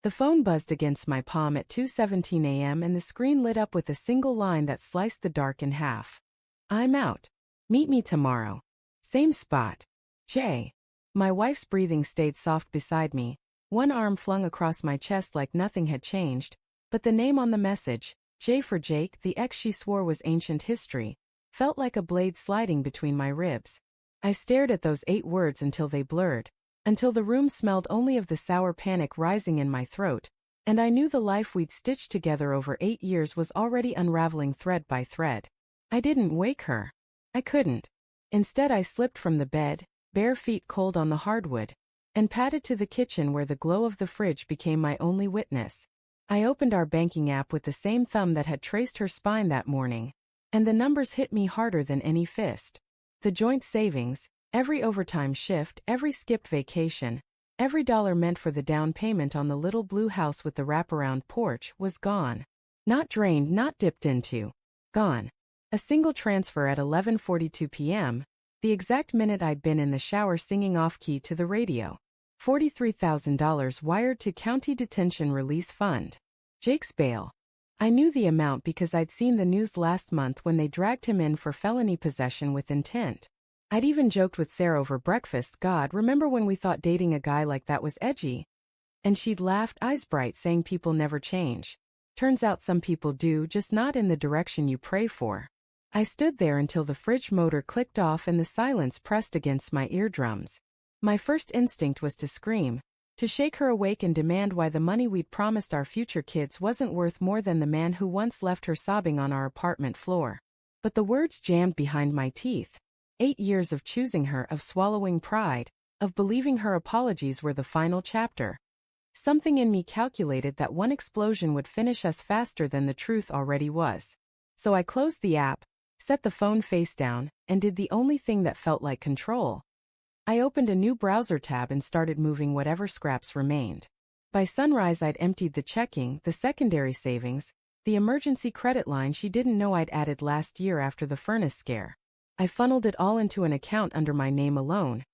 The phone buzzed against my palm at 2:17 a.m. and the screen lit up with a single line that sliced the dark in half. I'm out. Meet me tomorrow. Same spot. Jay. My wife's breathing stayed soft beside me, one arm flung across my chest like nothing had changed, but the name on the message, J for Jake, the ex she swore was ancient history, felt like a blade sliding between my ribs. I stared at those 8 words until they blurred, until the room smelled only of the sour panic rising in my throat, and I knew the life we'd stitched together over 8 years was already unraveling thread by thread. I didn't wake her. I couldn't. Instead I slipped from the bed, bare feet cold on the hardwood, and padded to the kitchen where the glow of the fridge became my only witness. I opened our banking app with the same thumb that had traced her spine that morning, and the numbers hit me harder than any fist. The joint savings, every overtime shift, every skipped vacation, every dollar meant for the down payment on the little blue house with the wraparound porch was gone. Not drained, not dipped into. Gone. A single transfer at 11:42 p.m., the exact minute I'd been in the shower singing off-key to the radio. $43,000 wired to County Detention Release Fund. Jake's bail. I knew the amount because I'd seen the news last month when they dragged him in for felony possession with intent. I'd even joked with Sarah over breakfast, God, remember when we thought dating a guy like that was edgy? And she'd laughed, eyes bright, saying people never change. Turns out some people do, just not in the direction you pray for. I stood there until the fridge motor clicked off and the silence pressed against my eardrums. My first instinct was to scream, to shake her awake and demand why the money we'd promised our future kids wasn't worth more than the man who once left her sobbing on our apartment floor. But the words jammed behind my teeth. 8 years of choosing her, of swallowing pride, of believing her apologies were the final chapter. Something in me calculated that one explosion would finish us faster than the truth already was. So I closed the app, set the phone face down, and did the only thing that felt like control. I opened a new browser tab and started moving whatever scraps remained. By sunrise I'd emptied the checking, the secondary savings, the emergency credit line she didn't know I'd added last year after the furnace scare. I funneled it all into an account under my name alone,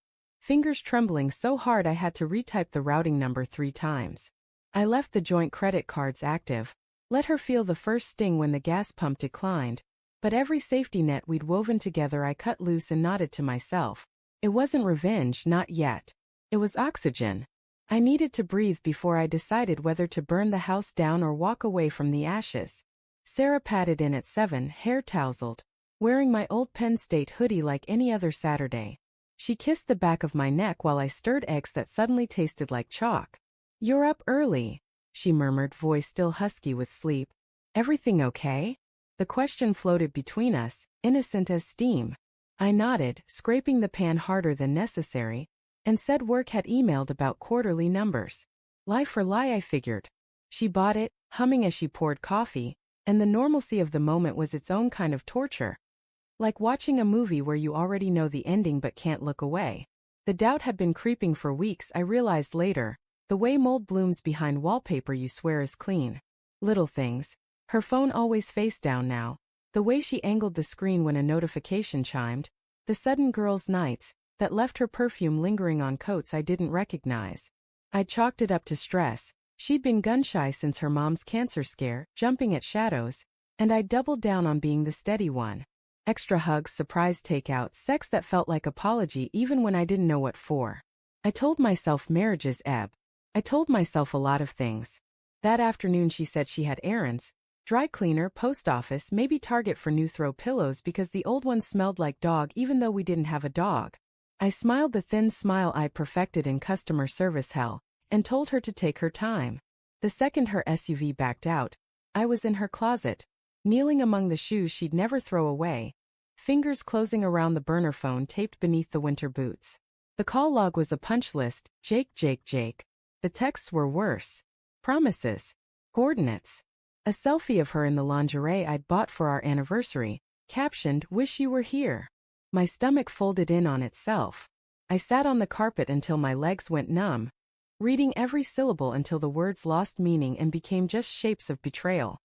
fingers trembling so hard I had to retype the routing number 3 times. I left the joint credit cards active, let her feel the first sting when the gas pump declined, but every safety net we'd woven together I cut loose and nodded to myself. It wasn't revenge, not yet. It was oxygen. I needed to breathe before I decided whether to burn the house down or walk away from the ashes. Sarah padded in at 7, hair tousled, wearing my old Penn State hoodie like any other Saturday. She kissed the back of my neck while I stirred eggs that suddenly tasted like chalk. You're up early, she murmured, voice still husky with sleep. Everything okay? The question floated between us, innocent as steam. I nodded, scraping the pan harder than necessary, and said work had emailed about quarterly numbers. Lie for lie, I figured. She bought it, humming as she poured coffee, and the normalcy of the moment was its own kind of torture. Like watching a movie where you already know the ending but can't look away. The doubt had been creeping for weeks, I realized later, the way mold blooms behind wallpaper you swear is clean. Little things. Her phone always face down now. The way she angled the screen when a notification chimed, the sudden girls' nights, that left her perfume lingering on coats I didn't recognize. I chalked it up to stress. She'd been gun-shy since her mom's cancer scare, jumping at shadows, and I doubled down on being the steady one. Extra hugs, surprise takeouts, sex that felt like apology even when I didn't know what for. I told myself marriages ebb. I told myself a lot of things. That afternoon she said she had errands. Dry cleaner, post office, maybe Target for new throw pillows because the old ones smelled like dog even though we didn't have a dog. I smiled the thin smile I perfected in customer service hell, and told her to take her time. The second her SUV backed out, I was in her closet, kneeling among the shoes she'd never throw away, fingers closing around the burner phone taped beneath the winter boots. The call log was a punch list, Jake, Jake, Jake. The texts were worse. Promises. Coordinates. A selfie of her in the lingerie I'd bought for our anniversary, captioned, "Wish you were here." My stomach folded in on itself. I sat on the carpet until my legs went numb, reading every syllable until the words lost meaning and became just shapes of betrayal.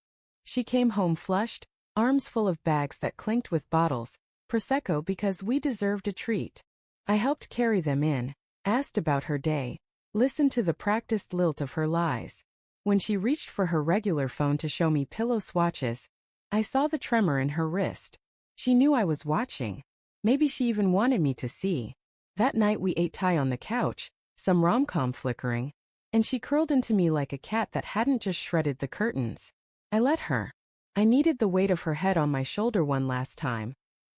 She came home flushed, arms full of bags that clinked with bottles, Prosecco because we deserved a treat. I helped carry them in, asked about her day, listened to the practiced lilt of her lies. When she reached for her regular phone to show me pillow swatches, I saw the tremor in her wrist. She knew I was watching. Maybe she even wanted me to see. That night we ate Thai on the couch, some rom-com flickering, and she curled into me like a cat that hadn't just shredded the curtains. I let her. I needed the weight of her head on my shoulder one last time.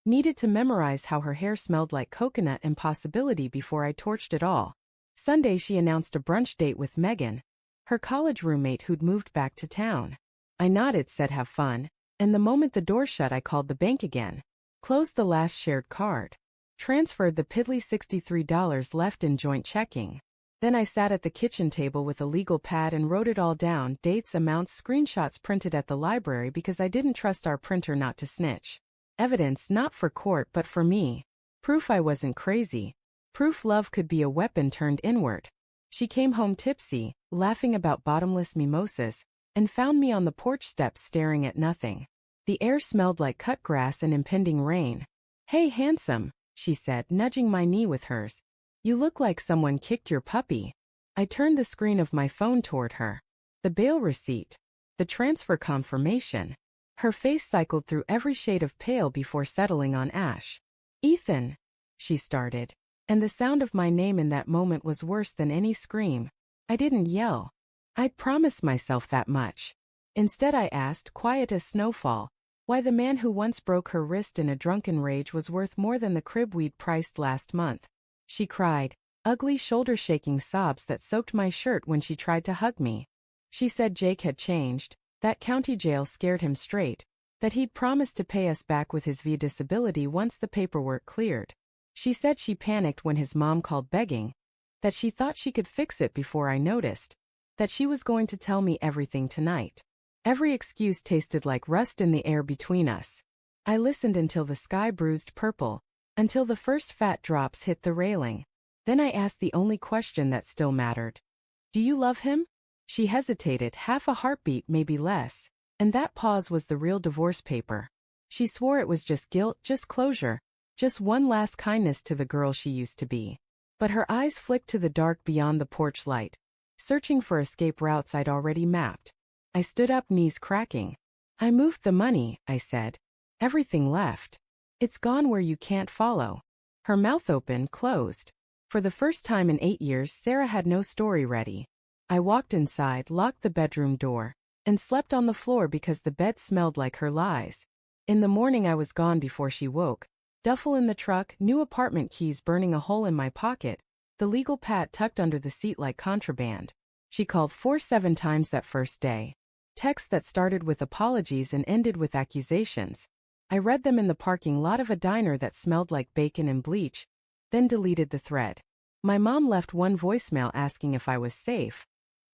Needed to memorize how her hair smelled like coconut and possibility before I torched it all. Sunday she announced a brunch date with Megan, her college roommate who'd moved back to town. I nodded, said have fun, and the moment the door shut I called the bank again. Closed the last shared card. Transferred the piddly $63 left in joint checking. Then I sat at the kitchen table with a legal pad and wrote it all down, dates, amounts, screenshots printed at the library because I didn't trust our printer not to snitch. Evidence not for court but for me. Proof I wasn't crazy. Proof love could be a weapon turned inward. She came home tipsy, laughing about bottomless mimosas, and found me on the porch steps staring at nothing. The air smelled like cut grass and impending rain. "Hey, handsome," she said, nudging my knee with hers. "You look like someone kicked your puppy." I turned the screen of my phone toward her. The bail receipt. The transfer confirmation. Her face cycled through every shade of pale before settling on ash. "Ethan," she started, and the sound of my name in that moment was worse than any scream. I didn't yell. I'd promised myself that much. Instead I asked, quiet as snowfall, why the man who once broke her wrist in a drunken rage was worth more than the crib we'd priced last month. She cried, ugly shoulder-shaking sobs that soaked my shirt when she tried to hug me. She said Jake had changed, that county jail scared him straight, that he'd promised to pay us back with his VA disability once the paperwork cleared. She said she panicked when his mom called begging, that she thought she could fix it before I noticed, that she was going to tell me everything tonight. Every excuse tasted like rust in the air between us. I listened until the sky bruised purple, until the first fat drops hit the railing. Then I asked the only question that still mattered. "Do you love him?" She hesitated, half a heartbeat, maybe less, and that pause was the real divorce paper. She swore it was just guilt, just closure, just one last kindness to the girl she used to be. But her eyes flicked to the dark beyond the porch light, searching for escape routes I'd already mapped. I stood up, knees cracking. "I moved the money," I said. "Everything left. It's gone where you can't follow." Her mouth open, closed. For the first time in 8 years, Sarah had no story ready. I walked inside, locked the bedroom door, and slept on the floor because the bed smelled like her lies. In the morning I was gone before she woke. Duffel in the truck, new apartment keys burning a hole in my pocket, the legal pad tucked under the seat like contraband. She called 7 times that first day. Texts that started with apologies and ended with accusations. I read them in the parking lot of a diner that smelled like bacon and bleach, then deleted the thread. My mom left one voicemail asking if I was safe.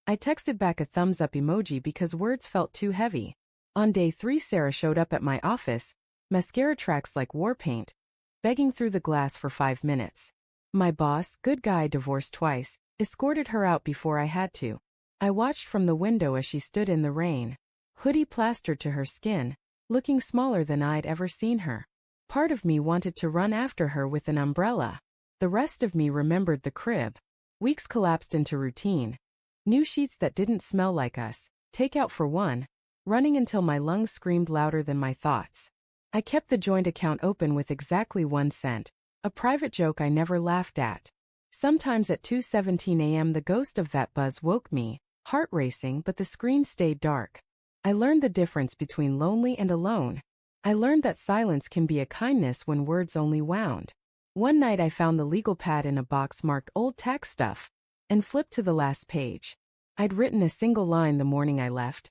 I texted back a thumbs up emoji because words felt too heavy. On day 3 Sarah showed up at my office, mascara tracks like war paint, begging through the glass for 5 minutes. My boss, good guy divorced twice, escorted her out before I had to. I watched from the window as she stood in the rain, hoodie plastered to her skin, looking smaller than I'd ever seen her. Part of me wanted to run after her with an umbrella. The rest of me remembered the crib. Weeks collapsed into routine. New sheets that didn't smell like us, takeout for one, running until my lungs screamed louder than my thoughts. I kept the joint account open with exactly 1 cent, a private joke I never laughed at. Sometimes at 2:17 a.m. the ghost of that buzz woke me, heart racing, but the screen stayed dark. I learned the difference between lonely and alone. I learned that silence can be a kindness when words only wound. One night I found the legal pad in a box marked old tax stuff, and flipped to the last page. I'd written a single line the morning I left.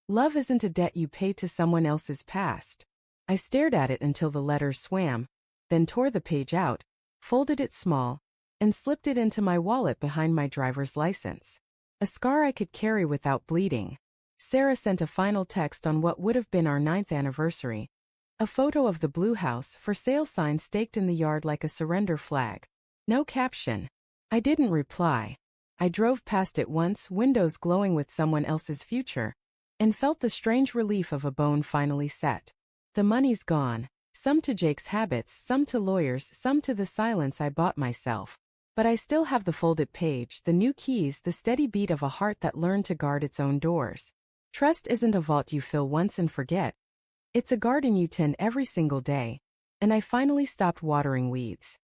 Love isn't a debt you pay to someone else's past. I stared at it until the letters swam, then tore the page out, folded it small, and slipped it into my wallet behind my driver's license. A scar I could carry without bleeding. Sarah sent a final text on what would have been our 9th anniversary. A photo of the blue house for sale sign staked in the yard like a surrender flag. No caption. I didn't reply. I drove past it once, windows glowing with someone else's future, and felt the strange relief of a bone finally set. The money's gone, some to Jake's habits, some to lawyers, some to the silence I bought myself. But I still have the folded page, the new keys, the steady beat of a heart that learned to guard its own doors. Trust isn't a vault you fill once and forget. It's a garden you tend every single day. And I finally stopped watering weeds.